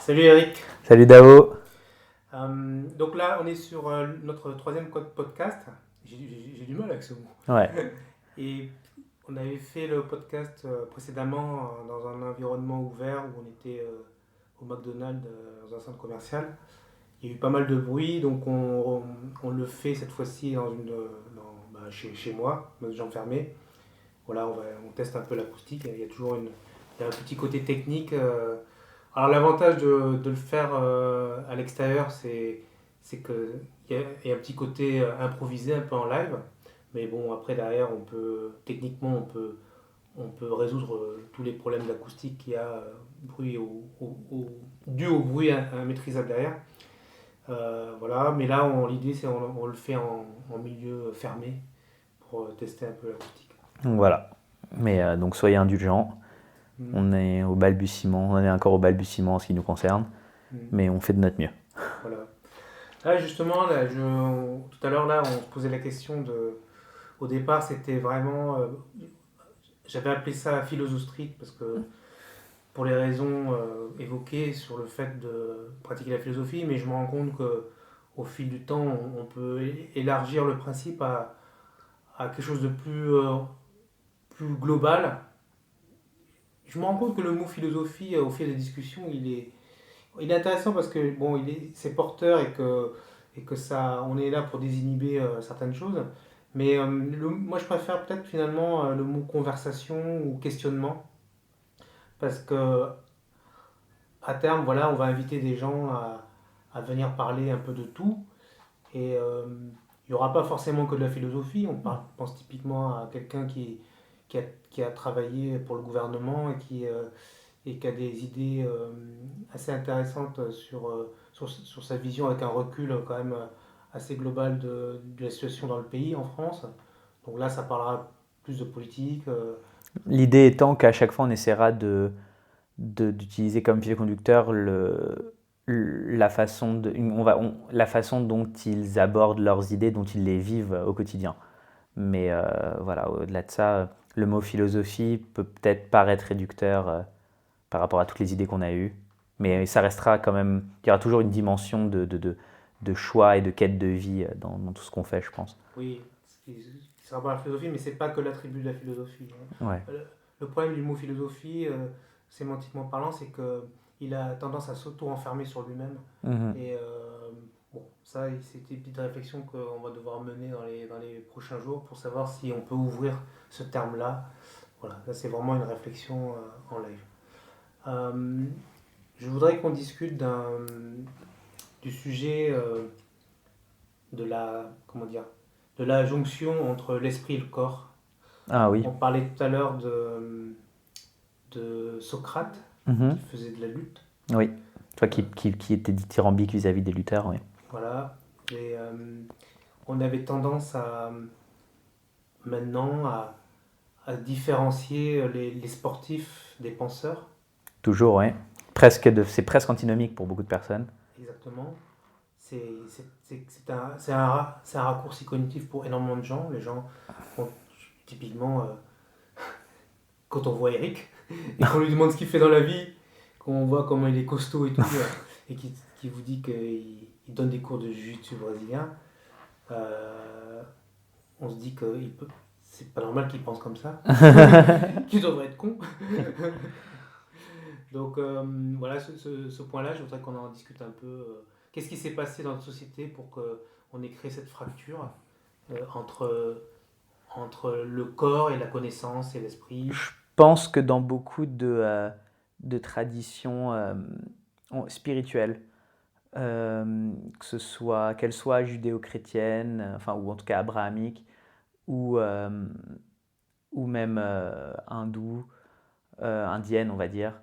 Salut Eric. Salut Dao. Donc là, on est sur notre troisième podcast. J'ai du mal avec ce mot. Ouais. Et on avait fait le podcast précédemment dans un environnement ouvert où on était au McDonald's dans un centre commercial. Il y a eu pas mal de bruit, donc on le fait cette fois-ci chez moi, dans une chambre fermée. Voilà, on teste un peu l'acoustique. Il y a un petit côté technique. Alors l'avantage de le faire à l'extérieur, c'est qu'il y a un petit côté improvisé, un peu en live. Mais bon, après derrière, techniquement, on peut résoudre tous les problèmes d'acoustique qu'il y a, dû au bruit maîtrisable derrière. Voilà, mais là, l'idée, on le fait en milieu fermé pour tester un peu l'acoustique. Donc voilà. Mais donc soyez indulgents. Mm. On est au balbutiement. On est encore au balbutiement en ce qui nous concerne. Mm. Mais on fait de notre mieux. Voilà. Là, justement, tout à l'heure, là, on se posait la question de. Au départ, c'était vraiment. J'avais appelé ça philosophique parce que pour les raisons évoquées sur le fait de pratiquer la philosophie, mais je me rends compte que au fil du temps, on peut élargir le principe à quelque chose de plus global. Je me rends compte que le mot philosophie, au fil des discussions, il est intéressant parce que bon, c'est porteur et que ça, on est là pour désinhiber certaines choses. Mais moi, je préfère peut-être finalement le mot conversation ou questionnement parce que à terme, voilà, on va inviter des gens à venir parler un peu de tout et il n'y aura pas forcément que de la philosophie. Pense typiquement à quelqu'un qui, a, qui a travaillé pour le gouvernement et qui a des idées assez intéressantes sur sa vision avec un recul quand même assez global de la situation dans le pays, en France. Donc là, ça parlera plus de politique. L'idée étant qu'à chaque fois, on essaiera d'utiliser comme fil conducteur la façon dont ils abordent leurs idées, dont ils les vivent au quotidien. Mais voilà, au-delà de ça, le mot philosophie peut peut-être paraître réducteur par rapport à toutes les idées qu'on a eues. Mais ça restera quand même. Il y aura toujours une dimension de choix et de quête de vie dans tout ce qu'on fait, je pense. Oui, qui sera pas la philosophie, mais c'est pas que l'attribut de la philosophie, hein. Ouais. Le problème du mot philosophie, sémantiquement parlant, c'est que il a tendance à s'auto-enfermer sur lui-même. Mhm. Et bon, ça, c'est une petite réflexion qu'on va devoir mener dans les prochains jours pour savoir si on peut ouvrir ce terme-là. Voilà, là, c'est vraiment une réflexion en live. Euh, je voudrais qu'on discute du sujet comment dire, de la jonction entre l'esprit et le corps. Ah oui. On parlait tout à l'heure de Socrate qui Mhm. faisait de la lutte. Oui. Toi Euh, qui était dithyrambique vis-à-vis des lutteurs, oui. voilà. Et on avait tendance maintenant à différencier les sportifs des penseurs, Toujours, oui. C'est presque antinomique pour beaucoup de personnes. exactement. C'est un raccourci cognitif pour énormément de gens. Les gens, bon, typiquement, quand on voit Eric et qu'on lui demande ce qu'il fait dans la vie, qu'on voit comment il est costaud et tout, et qui vous dit qu'il donne des cours de jiu-jitsu brésilien, euh, on se dit que c'est pas normal qu'il pense comme ça, qu'il devrait être con. Donc voilà, ce point-là, je voudrais qu'on en discute un peu. Qu'est-ce qui s'est passé dans notre société pour qu'on ait créé cette fracture entre le corps et la connaissance et l'esprit? Je pense que dans beaucoup de traditions spirituelles, qu'elles soient judéo-chrétiennes, enfin, ou en tout cas abrahamiques, ou, euh, ou même hindoues, indiennes, on va dire,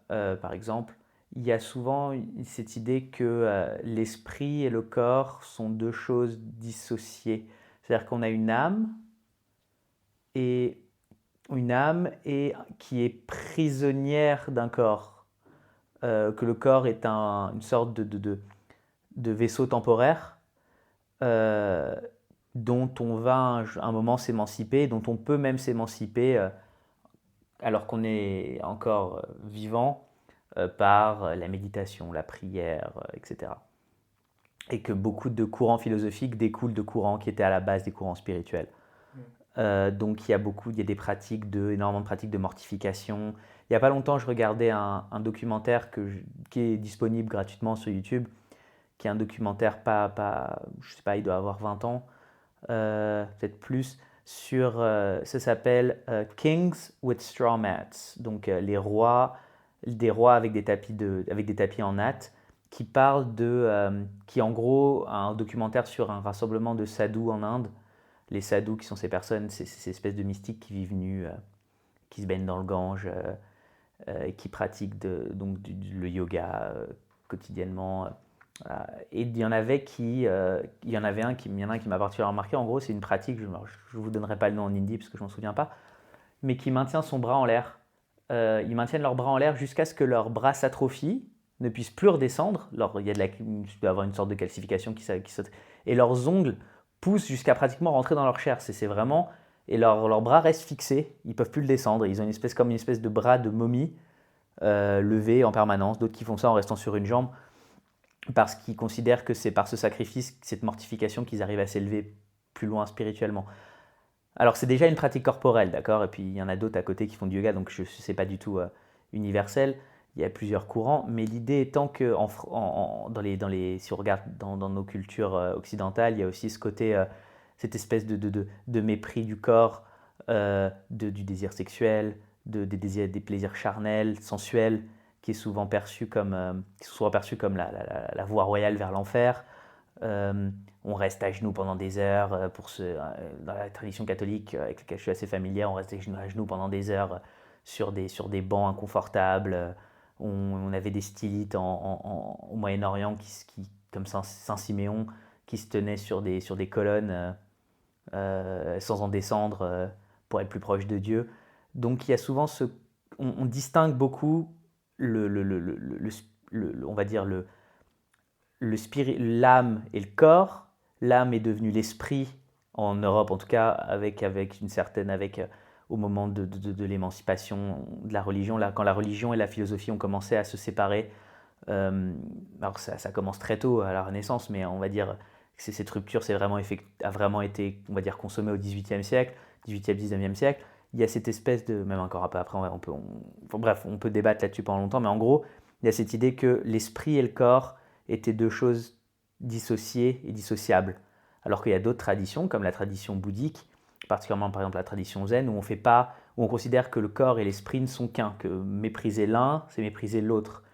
par exemple, il y a souvent cette idée que l'esprit et le corps sont deux choses dissociées. C'est-à-dire qu'on a et une âme qui est prisonnière d'un corps, que le corps est une sorte de vaisseau temporaire euh, dont on va un moment s'émanciper, dont on peut même s'émanciper alors qu'on est encore vivant, par la méditation, la prière, etc. Et que beaucoup de courants philosophiques découlent de courants qui étaient à la base des courants spirituels. Donc il y a des pratiques énormément de pratiques de mortification. Il n'y a pas longtemps, je regardais un documentaire qui est disponible gratuitement sur YouTube, qui est un documentaire je sais pas, il doit avoir 20 ans, peut-être plus, ça s'appelle Kings with Straw Mats, donc des rois avec des tapis en natte, qui en gros un documentaire sur un rassemblement de sadhus en Inde. Les sadhus qui sont ces personnes, ces espèces de mystiques qui vivent nus, qui se baignent dans le Gange et qui pratiquent le yoga quotidiennement. Et il y en avait il y en a un qui m'a particulièrement marqué. En gros, c'est une pratique, je ne vous donnerai pas le nom en hindi parce que je ne m'en souviens pas, mais qui maintient son bras en l'air. Ils maintiennent leurs bras en l'air jusqu'à ce que leurs bras s'atrophient, ne puissent plus redescendre. Il doit y avoir une sorte de calcification qui saute. Et leurs ongles poussent jusqu'à pratiquement rentrer dans leur chair. C'est vraiment... Et leurs bras restent fixés, ils ne peuvent plus le descendre. Ils ont une espèce de bras de momie levé en permanence. D'autres qui font ça en restant sur une jambe parce qu'ils considèrent que c'est par ce sacrifice, cette mortification, qu'ils arrivent à s'élever plus loin spirituellement. Alors c'est déjà une pratique corporelle, d'accord. Et puis il y en a d'autres à côté qui font du yoga, donc ce n'est pas du tout universel. Il y a plusieurs courants, mais l'idée étant que si on regarde dans nos cultures occidentales, il y a aussi ce côté, cette espèce de mépris du corps, du désir sexuel, des plaisirs charnels, sensuels, qui sont souvent perçus comme la voie royale vers l'enfer. On reste à genoux pendant des heures, dans la tradition catholique avec laquelle je suis assez familière, on reste à genoux pendant des heures sur des bancs inconfortables. On avait des stylites au Moyen-Orient comme Saint-Siméon, qui se tenaient sur des colonnes sans en descendre pour être plus proche de Dieu. Donc il y a souvent on distingue beaucoup on va dire l'âme et le corps. L'âme est devenue l'esprit en Europe, en tout cas, au moment de l'émancipation de la religion, là, quand la religion et la philosophie ont commencé à se séparer. Alors ça commence très tôt à la Renaissance, mais on va dire que cette rupture a vraiment été, on va dire, consommée au XVIIIe siècle, 19e siècle. Il y a cette espèce même encore un peu après, on peut débattre là-dessus pendant longtemps, mais en gros, il y a cette idée que l'esprit et le corps étaient deux choses dissociées et dissociables. Alors qu'il y a d'autres traditions, comme la tradition bouddhique, particulièrement par exemple la tradition zen, où on considère que le corps et l'esprit ne sont qu'un, que mépriser l'un, c'est mépriser l'autre.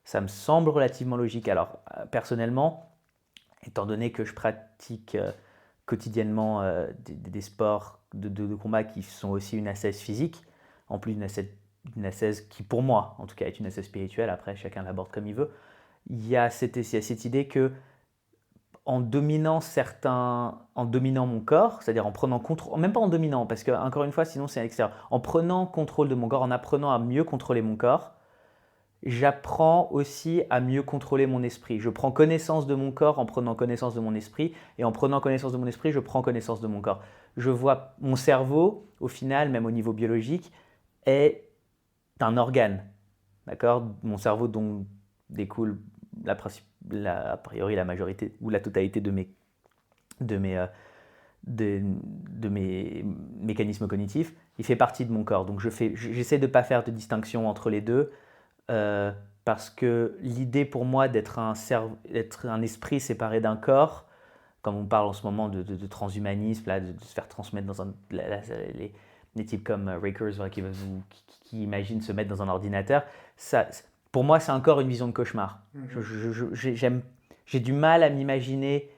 Ça me semble relativement logique. Alors, personnellement, étant donné que je pratique quotidiennement des sports de combat qui sont aussi une ascèse physique, en plus d'une ascèse qui, pour moi, en tout cas, est une ascèse spirituelle, après chacun l'aborde comme il veut, il y a cette idée que en dominant mon corps, c'est-à-dire en prenant contrôle, même pas en dominant, parce que encore une fois, sinon c'est à l'extérieur, en prenant contrôle de mon corps, en apprenant à mieux contrôler mon corps, j'apprends aussi à mieux contrôler mon esprit. Je prends connaissance de mon corps en prenant connaissance de mon esprit, et en prenant connaissance de mon esprit, je prends connaissance de mon corps. Je vois mon cerveau, au final, même au niveau biologique, est un organe, d'accord ? Mon cerveau dont découle a priori la majorité ou la totalité de mes mécanismes cognitifs, il fait partie de mon corps. Donc j'essaie de ne pas faire de distinction entre les deux, parce que l'idée pour moi d'être un esprit séparé d'un corps, comme on parle en ce moment de transhumanisme, là, de se faire transmettre dans les types comme Rakers qui imaginent se mettre dans un ordinateur, ça, pour moi c'est encore une vision de cauchemar. J'ai du mal à m'imaginer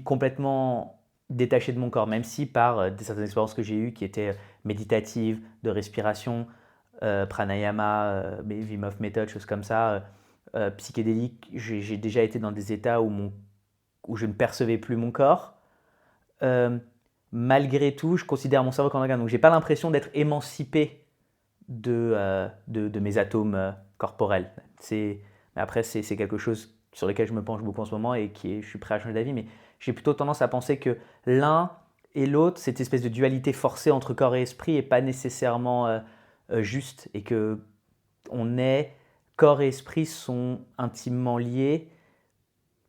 complètement détaché de mon corps, même si par certaines expériences que j'ai eues qui étaient méditatives, de respiration, pranayama, Wim Hof méthode, choses comme ça, psychédéliques, j'ai déjà été dans des états où je ne percevais plus mon corps. Malgré tout, je considère mon cerveau comme un organe, donc j'ai pas l'impression d'être émancipé de mes atomes corporels. Mais après, c'est quelque chose sur lequel je me penche beaucoup en ce moment et je suis prêt à changer d'avis, mais j'ai plutôt tendance à penser que l'un et l'autre, cette espèce de dualité forcée entre corps et esprit, n'est pas nécessairement juste, et que on est corps et esprit sont intimement liés,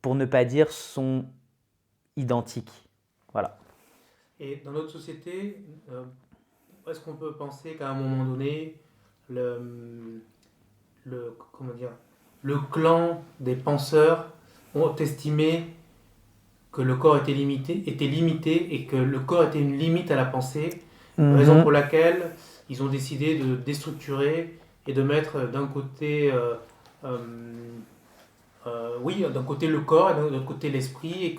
pour ne pas dire sont identiques. Voilà. Et dans notre société, est-ce qu'on peut penser qu'à un moment donné, comment dire, le clan des penseurs ont estimé que le corps était limité et que le corps était une limite à la pensée, raison pour laquelle ils ont décidé de déstructurer et de mettre d'un côté, oui, d'un côté le corps et d'un autre côté l'esprit, et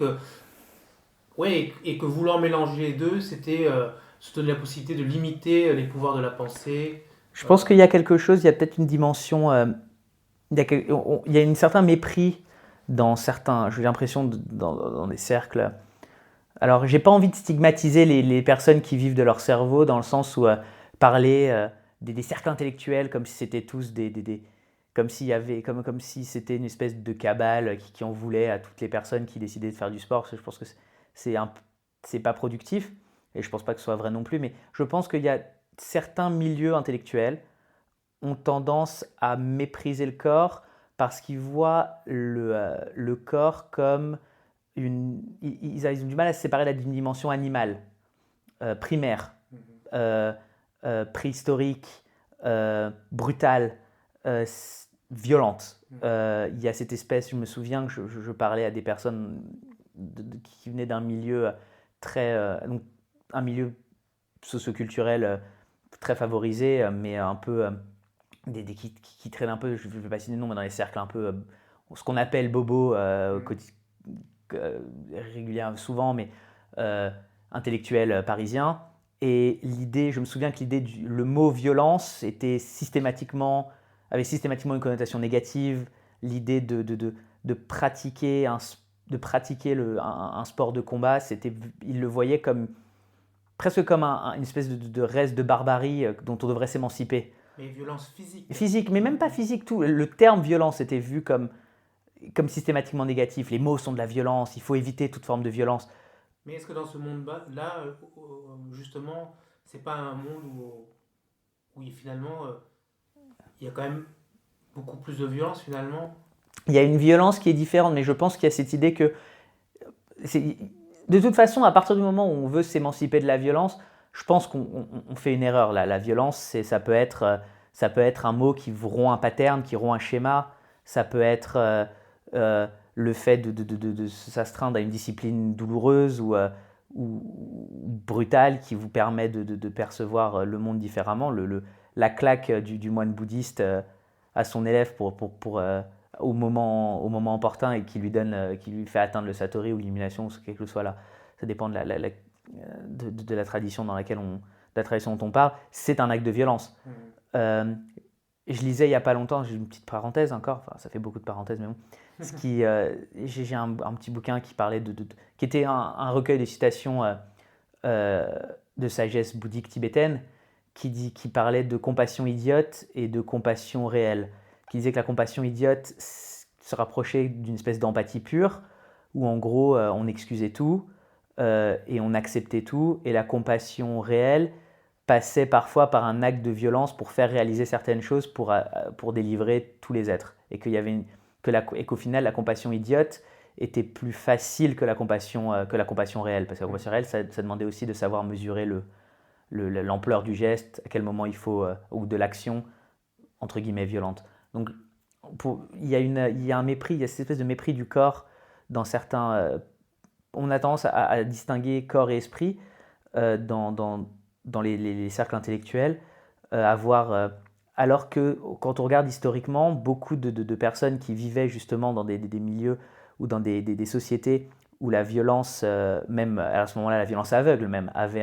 que vouloir mélanger les deux, c'était se donner la possibilité de limiter les pouvoirs de la pensée. Je pense qu'il y a quelque chose, il y a peut-être une dimension, il y a un certain mépris dans certains, j'ai l'impression, dans des cercles. Alors, j'ai pas envie de stigmatiser les personnes qui vivent de leur cerveau, dans le sens où parler des cercles intellectuels comme si c'était tous comme si c'était une espèce de cabale qui en voulait à toutes les personnes qui décidaient de faire du sport. Je pense que c'est pas productif, et je pense pas que ce soit vrai non plus, mais je pense qu'il y a certains milieux intellectuels ont tendance à mépriser le corps parce qu'ils voient le corps comme ils ont du mal à se séparer d'une dimension animale, primaire, préhistorique, brutale, violente. Il y a cette espèce, je me souviens que je parlais à des personnes qui venaient d'un milieu donc un milieu socioculturel très favorisé, mais un peu qui traînent un peu, je ne vais pas citer de nom, mais dans les cercles un peu ce qu'on appelle bobo régulièrement, souvent, mais intellectuel parisien. Et l'idée, je me souviens que le mot violence avait systématiquement une connotation négative. L'idée de pratiquer un sport de combat, il le voyait presque comme une espèce de reste de barbarie dont on devrait s'émanciper. Mais violence physique. Physique, mais même pas physique, tout. Le terme violence était vu comme systématiquement négatif. Les mots sont de la violence, il faut éviter toute forme de violence. Mais est-ce que dans ce monde-là, justement, c'est pas un monde où finalement, il y a quand même beaucoup plus de violence finalement? Il y a une violence qui est différente, mais je pense qu'il y a cette idée que de toute façon, à partir du moment où on veut s'émanciper de la violence, je pense qu'on fait une erreur. La violence, ça peut être un mot qui rompt un pattern, qui rompt un schéma. Ça peut être le fait de s'astreindre à une discipline douloureuse ou brutale qui vous permet de percevoir le monde différemment. La claque du moine bouddhiste à son élève au moment opportun et qui lui fait atteindre le satori ou l'illumination, quel que soit là. Ça dépend de la tradition dans laquelle la tradition dont on parle. C'est un acte de violence. Je lisais il n'y a pas longtemps, j'ai une petite parenthèse encore, enfin, ça fait beaucoup de parenthèses, mais bon. J'ai un petit bouquin qui parlait qui était un recueil de citations de sagesse bouddhique tibétaine qui parlait de compassion idiote et de compassion réelle. Qui disait que la compassion idiote se rapprochait d'une espèce d'empathie pure, où en gros on excusait tout et on acceptait tout, et la compassion réelle passait parfois par un acte de violence pour faire réaliser certaines choses pour délivrer tous les êtres, et qu'au final la compassion idiote était plus facile que la compassion réelle, parce que la compassion réelle ça demandait aussi de savoir mesurer l'ampleur du geste, à quel moment il faut, ou de l'action entre guillemets violente. Donc il y a un mépris, il y a cette espèce de mépris du corps dans certains. On a tendance à distinguer corps et esprit dans les cercles intellectuels, alors que quand on regarde historiquement, beaucoup de personnes qui vivaient justement dans des milieux ou dans des sociétés où la violence, même à ce moment-là, la violence aveugle même, avait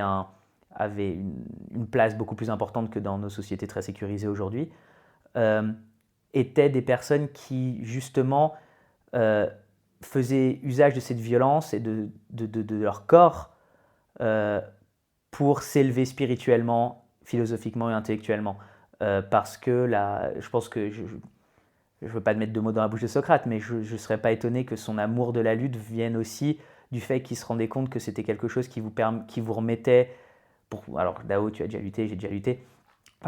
une place beaucoup plus importante que dans nos sociétés très sécurisées aujourd'hui, étaient des personnes qui justement faisaient usage de cette violence et de leur corps pour s'élever spirituellement, philosophiquement et intellectuellement. Parce que je pense que je ne veux pas te mettre de mots dans la bouche de Socrate, mais je ne serais pas étonné que son amour de la lutte vienne aussi du fait qu'il se rendait compte que c'était quelque chose qui vous remettait. Alors, Dao, tu as déjà lutté, j'ai déjà lutté.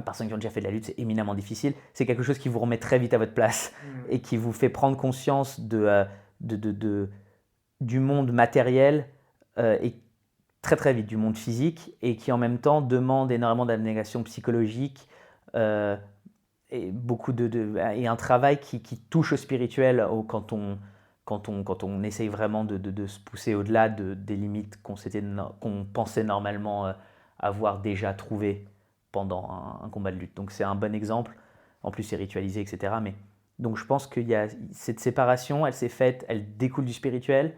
personnes qui ont déjà fait de la lutte, c'est éminemment difficile. C'est quelque chose qui vous remet très vite à votre place et qui vous fait prendre conscience du monde matériel et très très vite du monde physique et qui en même temps demande énormément d'abnégation psychologique et et un travail qui touche au spirituel quand on essaye vraiment de se pousser au-delà des limites qu'on pensait normalement avoir déjà trouvées pendant un combat de lutte. Donc c'est un bon exemple. En plus c'est ritualisé, etc. Mais donc je pense qu'il y a cette séparation, elle s'est faite, elle découle du spirituel,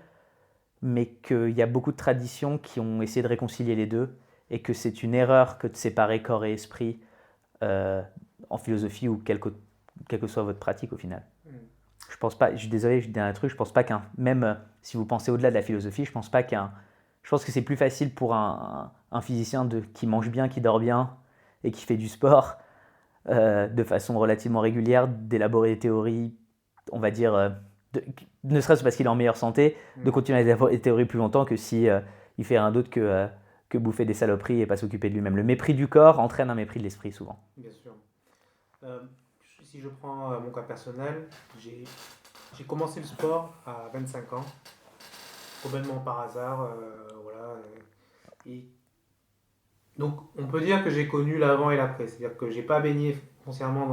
mais qu'il y a beaucoup de traditions qui ont essayé de réconcilier les deux et que c'est une erreur que de séparer corps et esprit en philosophie ou quelle que soit votre pratique au final. Je pense pas, je suis désolé, je dis un truc, je pense pas même si vous pensez au-delà de la philosophie, je pense que c'est plus facile pour un physicien qui mange bien, qui dort bien et qui fait du sport de façon relativement régulière, d'élaborer des théories, on va dire, ne serait-ce parce qu'il est en meilleure santé, de continuer à élaborer des théories plus longtemps que si il fait rien d'autre que bouffer des saloperies et pas s'occuper de lui-même. Le mépris du corps entraîne un mépris de l'esprit souvent. Bien sûr. Si je prends mon cas personnel, j'ai commencé le sport à 25 ans, complètement par hasard. Voilà. Et donc, on peut dire que j'ai connu l'avant et l'après. C'est-à-dire que j'ai pas baigné foncièrement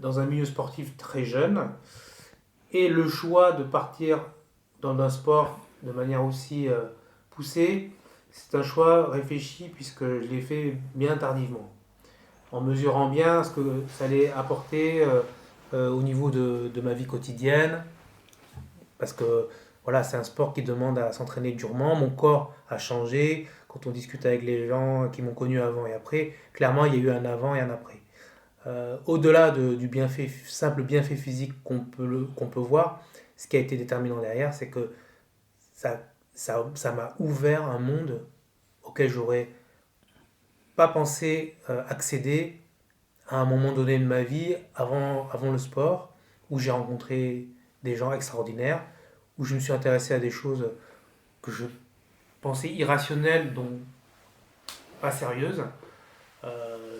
dans un milieu sportif très jeune. Et le choix de partir dans un sport de manière aussi poussée, c'est un choix réfléchi puisque je l'ai fait bien tardivement. En mesurant bien ce que ça allait apporter au niveau de ma vie quotidienne. Parce que voilà, c'est un sport qui demande à s'entraîner durement. Mon corps a changé. Quand on discute avec les gens qui m'ont connu avant et après, clairement, il y a eu un avant et un après. Au-delà du simple bienfait physique qu'on peut voir, ce qui a été déterminant derrière, c'est que ça m'a ouvert un monde auquel j'aurais pas pensé accéder à un moment donné de ma vie avant le sport, où j'ai rencontré des gens extraordinaires, où je me suis intéressé à des choses que je pensais irrationnelles, donc pas sérieuses,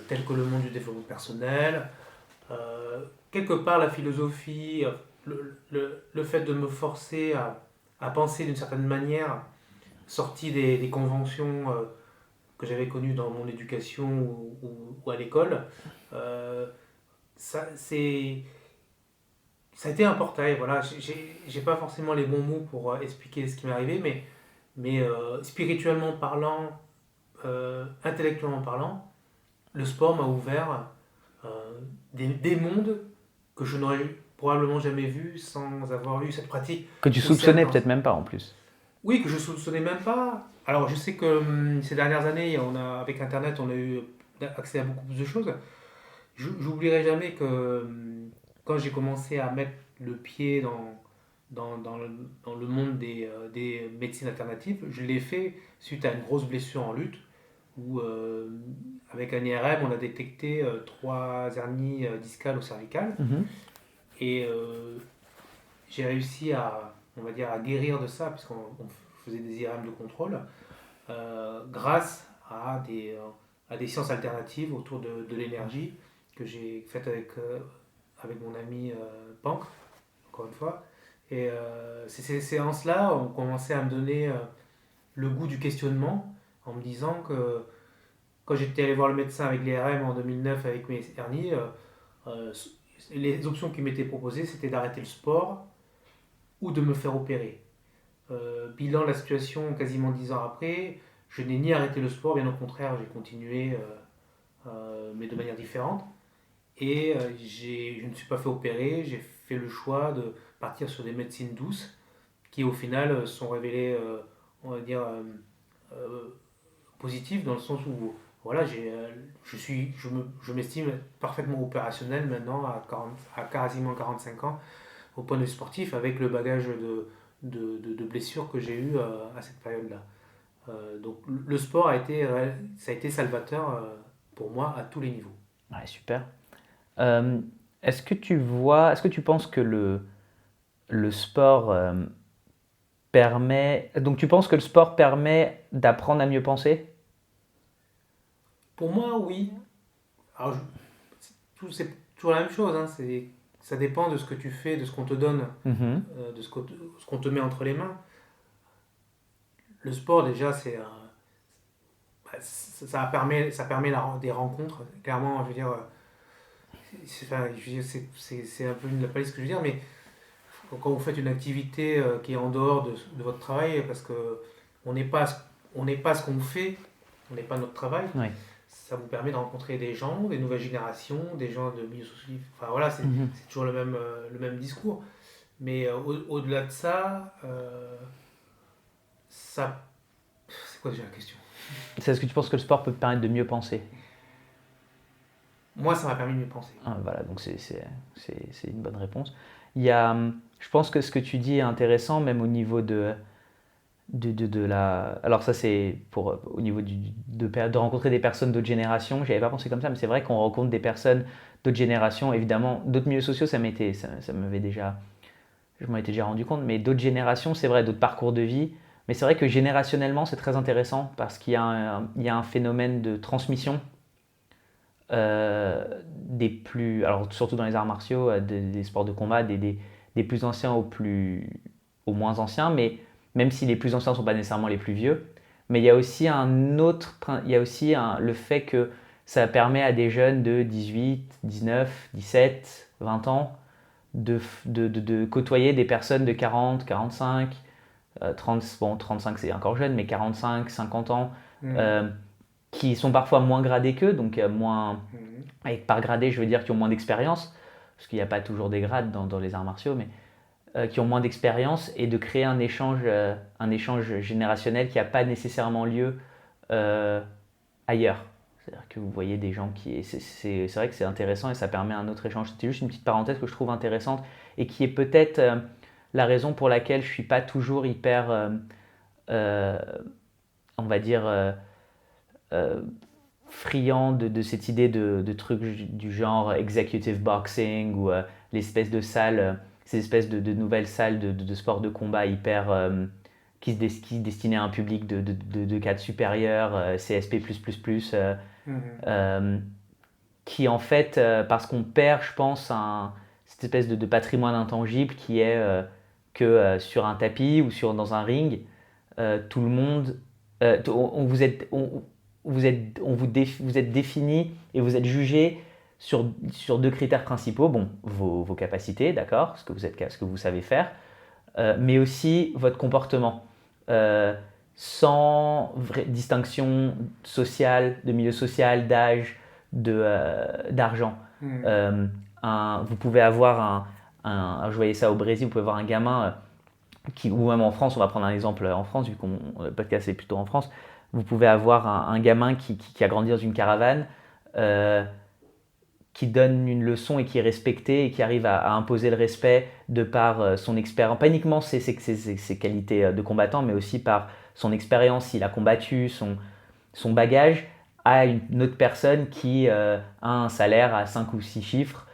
telles que le monde du développement personnel, quelque part la philosophie, le fait de me forcer à penser d'une certaine manière, sorti des conventions que j'avais connues dans mon éducation ou à l'école, ça a été un portail. Voilà. J'ai pas forcément les bons mots pour expliquer ce qui m'est arrivé, mais spirituellement parlant, intellectuellement parlant, le sport m'a ouvert euh, des mondes que je n'aurais probablement jamais vus sans avoir eu cette pratique. Que tu soupçonnais peut-être même pas en plus. Oui, que je ne soupçonnais même pas. Alors je sais que ces dernières années, avec Internet, on a eu accès à beaucoup plus de choses. J'oublierai jamais que quand j'ai commencé à mettre le pied dans le monde des médecines alternatives, je l'ai fait suite à une grosse blessure en lutte où, avec un IRM, on a détecté 3 hernies discales ou cervicales. Et j'ai réussi on va dire, à guérir de ça, puisqu'on faisait des IRM de contrôle, grâce à des sciences alternatives autour de l'énergie que j'ai faites avec mon ami Pank, encore une fois. Et ces séances-là ont commencé à me donner le goût du questionnement, en me disant que quand j'étais allé voir le médecin avec l'IRM en 2009 avec mes hernies, les options qui m'étaient proposées, c'était d'arrêter le sport ou de me faire opérer. Bilan de la situation quasiment 10 ans après, je n'ai ni arrêté le sport, bien au contraire, j'ai continué, mais de manière différente. Et je ne suis pas fait opérer, j'ai fait le choix de partir sur des médecines douces qui au final sont révélées, on va dire, positives dans le sens où voilà, je m'estime parfaitement opérationnel maintenant à quasiment 45 ans au point de vue sportif avec le bagage de blessures que j'ai eu à cette période-là. Donc le sport ça a été salvateur pour moi à tous les niveaux. Ouais, super. Est-ce que tu penses que le sport permet... Donc tu penses que le sport permet d'apprendre à mieux penser? Pour moi, oui. Alors, c'est toujours la même chose, hein, ça dépend de ce que tu fais, de ce qu'on te donne, Mhm. de ce qu'on te met entre les mains. Le sport, déjà, ça permet des rencontres. Clairement, je veux dire, enfin, je veux dire, c'est un peu une palette ce que je veux dire, mais quand vous faites une activité qui est en dehors de votre travail, parce que on n'est pas, on n'est pas ce qu'on fait, on n'est pas notre travail, Ouais. ça vous permet de rencontrer des gens, des nouvelles générations, des gens de milieux sociaux. Enfin voilà, Mhm. c'est toujours le même discours. Mais au-delà de ça, ça. C'est quoi déjà la question? C'est ce que tu penses que le sport peut te permettre de mieux penser? Moi, ça m'a permis de mieux penser. Ah, voilà, donc c'est une bonne réponse. Il y a, je pense que ce que tu dis est intéressant, même au niveau de la... Alors ça c'est pour au niveau de rencontrer des personnes d'autres générations. J'avais pas pensé comme ça, mais c'est vrai qu'on rencontre des personnes d'autres générations. Évidemment, d'autres milieux sociaux, ça m'avait déjà, je m'en étais déjà rendu compte, mais d'autres générations, c'est vrai, d'autres parcours de vie. Mais c'est vrai que générationnellement, c'est très intéressant parce qu'il y a il y a un phénomène de transmission des plus, alors surtout dans les arts martiaux, des sports de combat, des plus anciens aux moins anciens, mais même si les plus anciens ne sont pas nécessairement les plus vieux. Mais il y a aussi il y a aussi le fait que ça permet à des jeunes de 18, 19, 17, 20 ans de côtoyer des personnes de 40, 45, 30, bon 35 c'est encore jeune, mais 45, 50 ans, Mhm. euh, qui sont parfois moins gradés qu'eux, donc moins, Mhm. avec par gradé, je veux dire qui ont moins d'expérience, parce qu'il n'y a pas toujours des grades dans les arts martiaux, mais qui ont moins d'expérience, et de créer un échange générationnel qui n'a pas nécessairement lieu euh, ailleurs. C'est-à-dire que vous voyez des gens qui... C'est vrai que c'est intéressant et ça permet un autre échange. C'était juste une petite parenthèse que je trouve intéressante et qui est peut-être la raison pour laquelle je ne suis pas toujours hyper, euh, on va dire, euh, friand de cette idée de trucs du genre executive boxing ou l'espèce de salle, ces espèces de nouvelles salles de sport de combat hyper qui destinaient à un public de cadres supérieurs, CSP++, Mhm. euh, qui en fait, parce qu'on perd, je pense, cette espèce de patrimoine intangible qui est que sur un tapis ou dans un ring, tout le monde, vous êtes défini et vous êtes jugé sur deux critères principaux. Bon, vos capacités, d'accord, ce que vous savez faire, mais aussi votre comportement. Euh, Sans vraie distinction sociale, de milieu social, d'âge, d'argent. Mhm. Euh, Vous pouvez avoir je voyais ça au Brésil, vous pouvez avoir un gamin ou même en France, on va prendre un exemple en France, vu qu'on le podcast est plutôt en France, vous pouvez avoir un gamin qui a grandi dans une caravane, euh, qui donne une leçon et qui est respecté et qui arrive à imposer le respect de par son expérience, pas uniquement ses qualités de combattant, mais aussi par son expérience, s'il a combattu, son bagage, à une autre personne qui a un salaire à 5 ou 6 chiffres.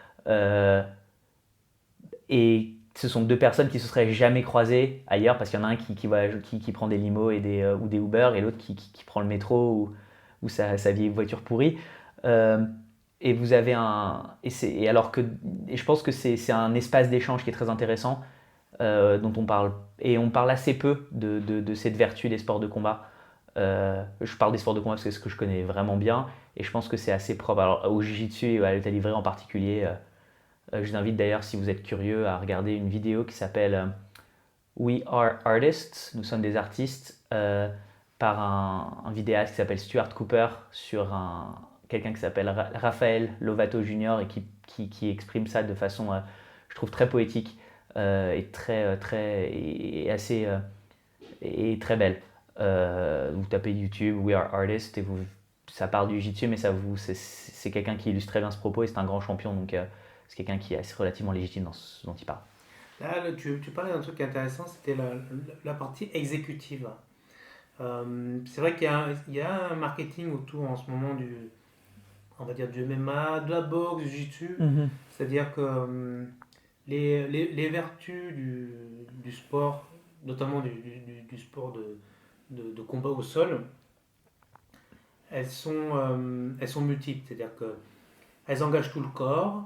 Et ce sont deux personnes qui se seraient jamais croisées ailleurs parce qu'il y en a un qui prend des limos ou des Uber et l'autre qui prend le métro ou sa vieille voiture pourrie. Euh, et vous avez et je pense que c'est un espace d'échange qui est très intéressant, dont on parle, et on parle assez peu de cette vertu des sports de combat. Je parle des sports de combat parce que c'est ce que je connais vraiment bien, et je pense que c'est assez propre. Alors, au Jiu-Jitsu et à la lutte livrée en particulier, je vous invite d'ailleurs, si vous êtes curieux, à regarder une vidéo qui s'appelle We Are Artists, nous sommes des artistes, par un vidéaste qui s'appelle Stuart Cooper sur quelqu'un qui s'appelle Raphaël Lovato Jr. et qui exprime ça de façon, je trouve, très poétique et très et assez et très belle. Vous tapez YouTube We Are Artists et ça parle du jiu-jitsu, mais c'est quelqu'un qui illustre très bien ce propos et c'est un grand champion, donc c'est quelqu'un qui est assez relativement légitime dans ce dont il parle. Là, tu parlais d'un truc intéressant, c'était la partie exécutive. C'est vrai il y a un marketing autour en ce moment on va dire du MMA, de la boxe, du jiu-jitsu. Mhm. C'est-à-dire que les vertus du sport, notamment du sport de combat au sol, elles sont multiples. C'est-à-dire qu'elles engagent tout le corps,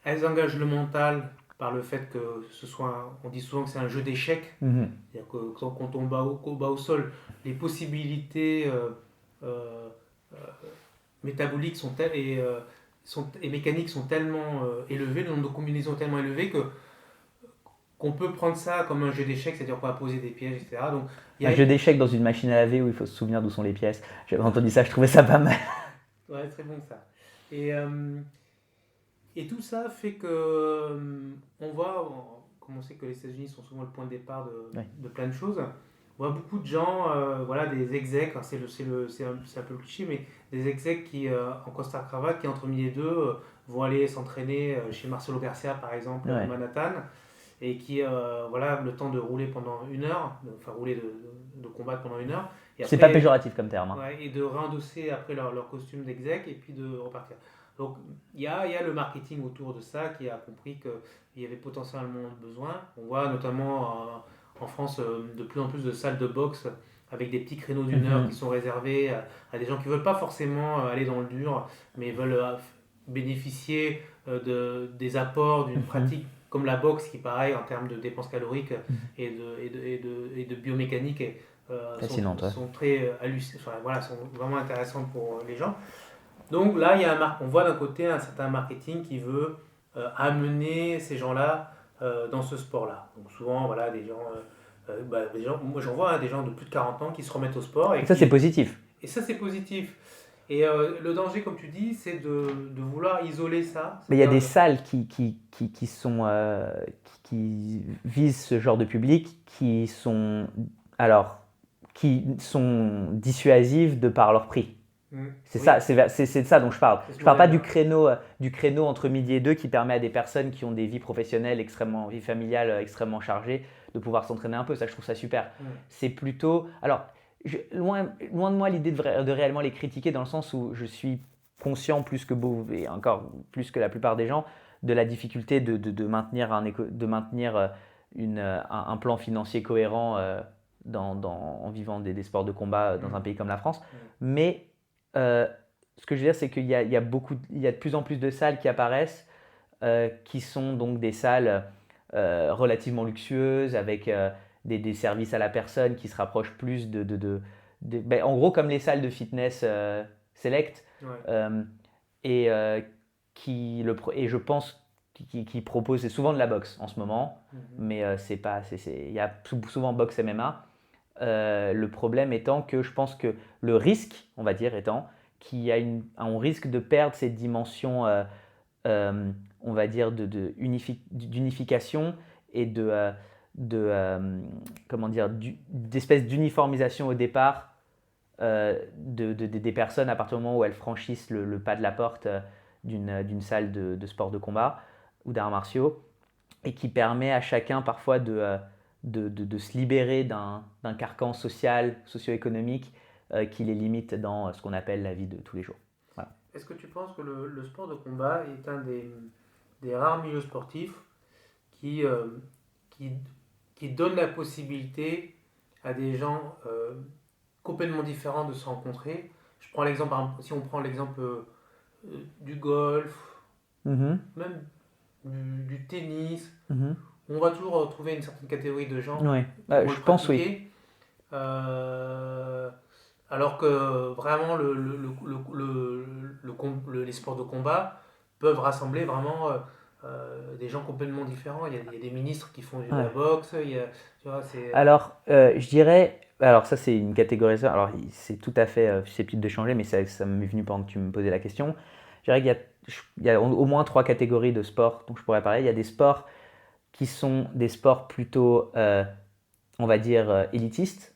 elles engagent le mental par le fait que ce soit, on dit souvent que c'est un jeu d'échecs. Mhm. C'est-à-dire que quand on bat au sol, les possibilités euh, euh, métaboliques et mécaniques sont tellement élevées, le nombre de combinaisons est tellement élevé qu'on peut prendre ça comme un jeu d'échecs, c'est-à-dire qu'on va poser des pièges, etc. Donc, il y Un a, jeu d'échecs dans une machine à laver où il faut se souvenir d'où sont les pièces. J'avais entendu ça, je trouvais ça pas mal. ouais, très bon ça. Et, et tout ça fait que on voit, comme on sait que les États-Unis sont souvent le point de départ Oui. de plein de choses, on voit beaucoup de gens, voilà, des execs, alors c'est un peu le cliché, mais des execs qui, en costard-cravate, qui entre midi et deux, vont aller s'entraîner chez Marcelo Garcia, par exemple, à Ouais. Manhattan, et qui, voilà, le temps de rouler pendant une heure, enfin rouler de combattre pendant une heure, et C'est pas après, péjoratif comme terme. Hein. ouais, et de réendosser après leur costume d'exec, et puis de repartir. Donc il y a le marketing autour de ça qui a compris qu'il y avait potentiellement besoin. On voit notamment en France de plus en plus de salles de boxe avec des petits créneaux d'une heure qui Mhm. sont réservés à des gens qui ne veulent pas forcément aller dans le dur, mais veulent bénéficier des apports d'une Mhm. pratique comme la boxe, qui pareil en termes de dépenses caloriques Mhm. et de biomécanique Fascinante, ouais. sont très enfin, voilà, sont vraiment intéressantes pour les gens. Donc là, on voit d'un côté un certain marketing qui veut amener ces gens-là dans ce sport-là. Donc souvent, voilà, des gens, moi j'en vois des gens de plus de 40 ans qui se remettent au sport Et ça, c'est positif. et ça c'est positif. Et le danger, comme tu dis, c'est de vouloir isoler ça. Mais il y a C'est-à-dire, des salles qui sont, qui visent ce genre de public, alors, qui sont dissuasives de par leur prix. C'est oui, ça, c'est de ça dont je parle. c'est ce Je parle pas modèle-là. du créneau entre midi et deux qui permet à des personnes qui ont des vies professionnelles vie familiale extrêmement chargées de pouvoir s'entraîner un peu. Ça, je trouve ça super. C'est plutôt, alors, loin de moi l'idée de réellement les critiquer dans le sens où je suis conscient plus que beaucoup et encore plus que la plupart des gens de la difficulté de maintenir un plan financier cohérent en vivant des sports de combat dans un pays comme la France. Mais euh, ce que je veux dire, c'est il y a de plus en plus de salles qui apparaissent, qui sont donc des salles relativement luxueuses, avec des services à la personne qui se rapprochent plus ben, en gros comme les salles de fitness select, Ouais. euh, et, et je pense qui propose, c'est souvent de la boxe en ce moment, Mhm. mais il y a souvent boxe MMA. Le problème étant que je pense que le risque, on va dire, étant on risque de perdre cette dimension, euh, on va dire, d'unification et comment dire, d'espèce d'uniformisation au départ des personnes à partir du moment où elles franchissent le pas de la porte d'une salle de sport de combat ou d'arts martiaux et qui permet à chacun parfois de se libérer d'un carcan socio-économique qui les limite dans ce qu'on appelle la vie de tous les jours. Voilà. Est-ce que tu penses que le sport de combat est un des rares milieux sportifs qui, qui, qui donne la possibilité à des gens complètement différents de se rencontrer? Je prends l'exemple, si on prend l'exemple du golf, Mhm, même du tennis, mhm. on va toujours retrouver une certaine catégorie de gens Ouais. qui vont Je le pense oui. pratiquer. Euh, alors que vraiment les sports de combat peuvent rassembler vraiment des gens complètement différents. Il y a des ministres qui font de la Ouais. boxe, tu vois, Alors, je dirais, alors ça c'est une catégorisation, alors c'est tout à fait susceptible de changer, mais ça m'est venu pendant que tu me posais la question. Je dirais il y a au moins trois catégories de sports dont je pourrais parler. Il y a des sports qui sont des sports plutôt, on va dire, élitistes,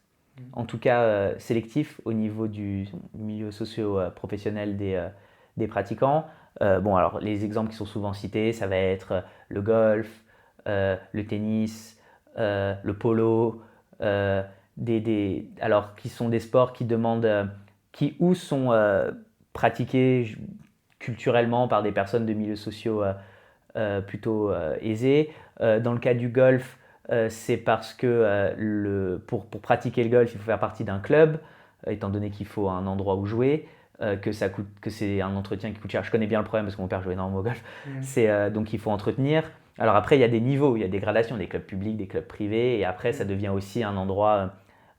en tout cas sélectifs au niveau du milieu socio-professionnel des pratiquants. Bon, alors les exemples qui sont souvent cités, ça va être le golf, le tennis, le polo, alors qui sont des sports qui demandent, qui ou sont pratiqués culturellement par des personnes de milieux sociaux plutôt aisés. Dans le cas du golf, c'est parce que pour pratiquer le golf, il faut faire partie d'un club, étant donné qu'il faut un endroit où jouer. que c'est un entretien qui coûte cher. Je connais bien le problème parce que mon père joue énormément au golf. Mhm. Donc il faut entretenir. Alors après, il y a des niveaux, il y a des gradations, des clubs publics, des clubs privés, et après, ça devient aussi un endroit,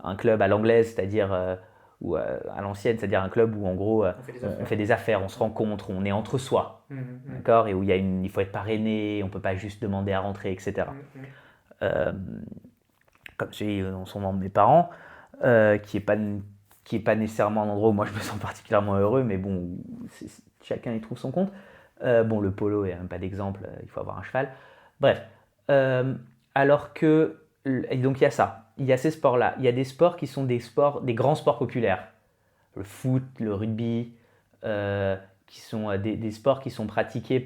un club à l'anglaise, c'est-à-dire ou à l'ancienne, c'est-à-dire un club où en gros, On fait des on affaires. fait des affaires, on se rencontre, on est entre soi, Mhm. Mhm. d'accord, et où il faut être parrainé, on peut pas juste demander à rentrer, etc. Mhm. Euh, Comme j'ai dans son membre de mes parents, qui est pas nécessairement un endroit où moi je me sens particulièrement heureux, mais bon, chacun y trouve son compte. Bon, le polo, il n'y a même pas d'exemple, il faut avoir un cheval. Bref. Euh, alors que. Et donc il y a ça, il y a ces sports-là. Il y a des sports qui sont des sports, des grands sports populaires. Le foot, le rugby, qui sont des sports qui sont pratiqués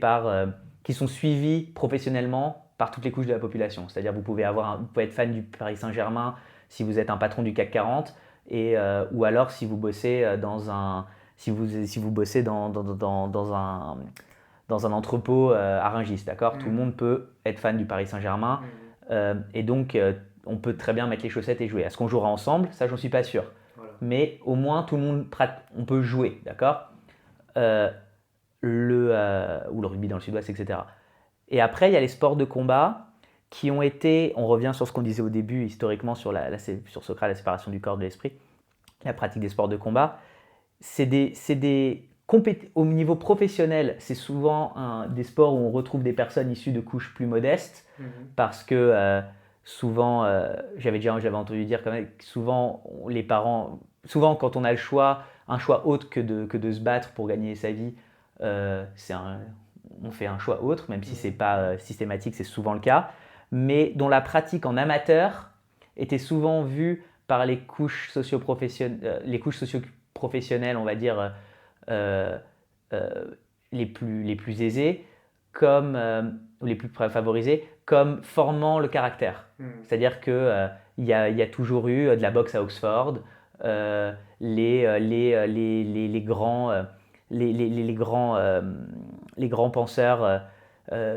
qui sont suivis professionnellement par toutes les couches de la population. C'est-à-dire vous vous pouvez être fan du Paris Saint-Germain si vous êtes un patron du CAC 40, ou alors si vous bossez si vous bossez dans un entrepôt à Rungis, d'accord. Tout le Mhm. monde peut être fan du Paris Saint-Germain, Mhm. et donc on peut très bien mettre les chaussettes et jouer. Est-ce qu'on jouera ensemble? Ça, j'en suis pas sûr. Voilà. Mais au moins tout le monde on peut jouer, d'accord. Euh, ou le rugby dans le sud-ouest, etc. Et après, il y a les sports de combat qui ont été, on revient sur ce qu'on disait au début, historiquement, sur Socrate, la séparation du corps de l'esprit, la pratique des sports de combat. Au niveau professionnel, c'est souvent des sports où on retrouve des personnes issues de couches plus modestes, Mhm. parce que souvent, j'avais entendu dire quand même, que souvent les parents, souvent quand on a un choix autre que de se battre pour gagner sa vie, on fait un choix autre, même si c'est pas systématique, c'est souvent le cas, mais dont la pratique en amateur était souvent vue par les couches socio-professionnelles, on va dire, euh, euh, les plus aisés, ou les plus favorisés, comme formant le caractère. Mhm. C'est-à-dire que il y a toujours eu de la boxe à Oxford, les grands, les grands penseurs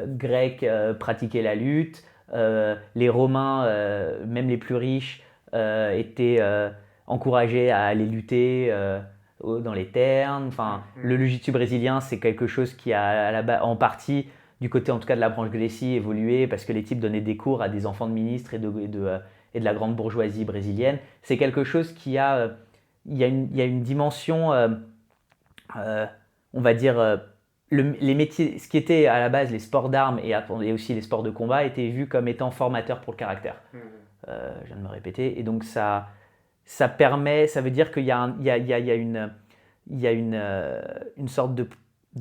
grecs pratiquaient la lutte, les Romains, même les plus riches, étaient encouragés à aller lutter dans les ternes. Enfin, le Mhm. jiu-jitsu brésilien, c'est quelque chose qui a en partie, du côté en tout cas de la branche Gracie, évolué parce que les types donnaient des cours à des enfants de ministres et de la grande bourgeoisie brésilienne. C'est quelque chose il y a une dimension, euh, on va dire, les métiers, ce qui était à la base les sports d'armes et aussi les sports de combat, étaient vus comme étant formateurs pour le caractère. Mhm. Je viens de me répéter. Et donc ça veut dire qu'il y a, il y a une sorte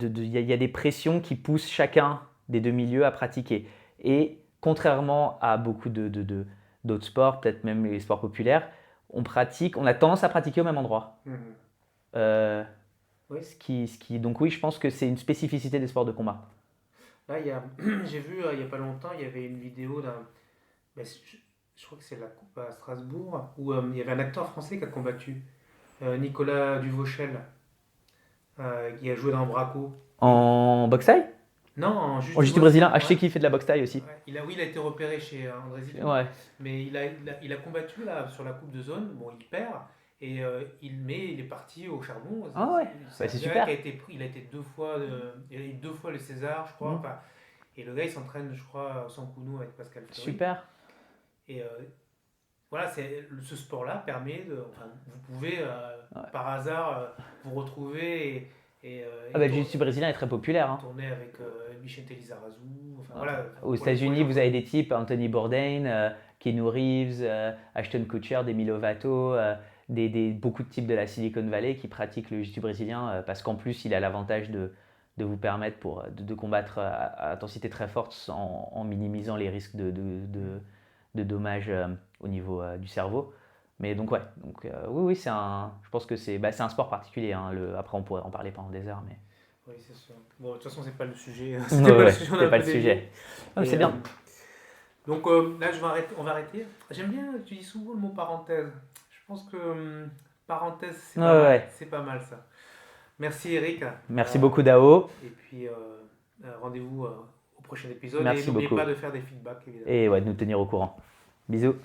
il y a des pressions qui poussent chacun des deux milieux à pratiquer. Et contrairement à beaucoup d'autres sports, peut-être même les sports populaires, on a tendance à pratiquer au même endroit. Mhm. Euh, Oui. donc oui, je pense que c'est une spécificité des sports de combat. Là, j'ai vu il n'y a pas longtemps, il y avait une vidéo d'un. Ben, je crois que c'est la Coupe à Strasbourg, où il y avait un acteur français qui a combattu, Nicolas Duvauchel, qui a joué dans Braco. Et, En boxe taille? non, juste En du jiu-jitsu boxe. brésilien? Ah, je Ouais. sais qu'il fait de la boxe taille aussi. Ouais. Oui, il a été repéré chez André Zilli, Ouais. mais il a combattu là, sur la Coupe de Zone. Bon, il perd, mais il est parti au charbon. Ah ouais, C'est bah, un c'est gars qui super. a été pris, il a été deux fois, il a eu deux fois le César, je crois. Mm. Enfin, et le gars, il s'entraîne, je crois, sans Counou avec Pascal Fleury. Super. Et voilà, ce sport-là permet de. Enfin, vous pouvez Ouais. par hasard vous retrouver Ah bah, le jiu-jitsu brésilien est très populaire, hein. tourner avec Vicente Lizarazu. Enfin, Ouais. voilà, Aux pour les États-Unis, gens vous avez connus. des types, Anthony Bourdain, Keanu Reeves, Ashton Kutcher, Demi Lovato, beaucoup de types de la Silicon Valley qui pratiquent le jiu-jitsu brésilien, parce qu'en plus, il a l'avantage de vous permettre de combattre à intensité très forte en minimisant les risques de dommages au niveau du cerveau. Mais donc ouais, oui, oui, je pense que c'est un sport particulier, hein. Après, on pourrait en parler pendant des heures, mais Oui, c'est sûr. Bon, de toute façon, c'est pas le sujet. ouais, C'était pas le ouais, sujet, on a c'est un pas peu le dévié. sujet. Non, mais Et, c'est bien. donc là, on va arrêter. J'aime bien, tu dis souvent le mot parenthèse. Je pense que parenthèse, c'est Ouais, pas ouais, mal. ouais. C'est pas mal ça. Merci Eric. Merci beaucoup, Dao. Et puis rendez-vous au prochain épisode. Et Merci n'oubliez beaucoup. pas de faire des feedbacks, évidemment. Et ouais, de nous tenir au courant. Bisous.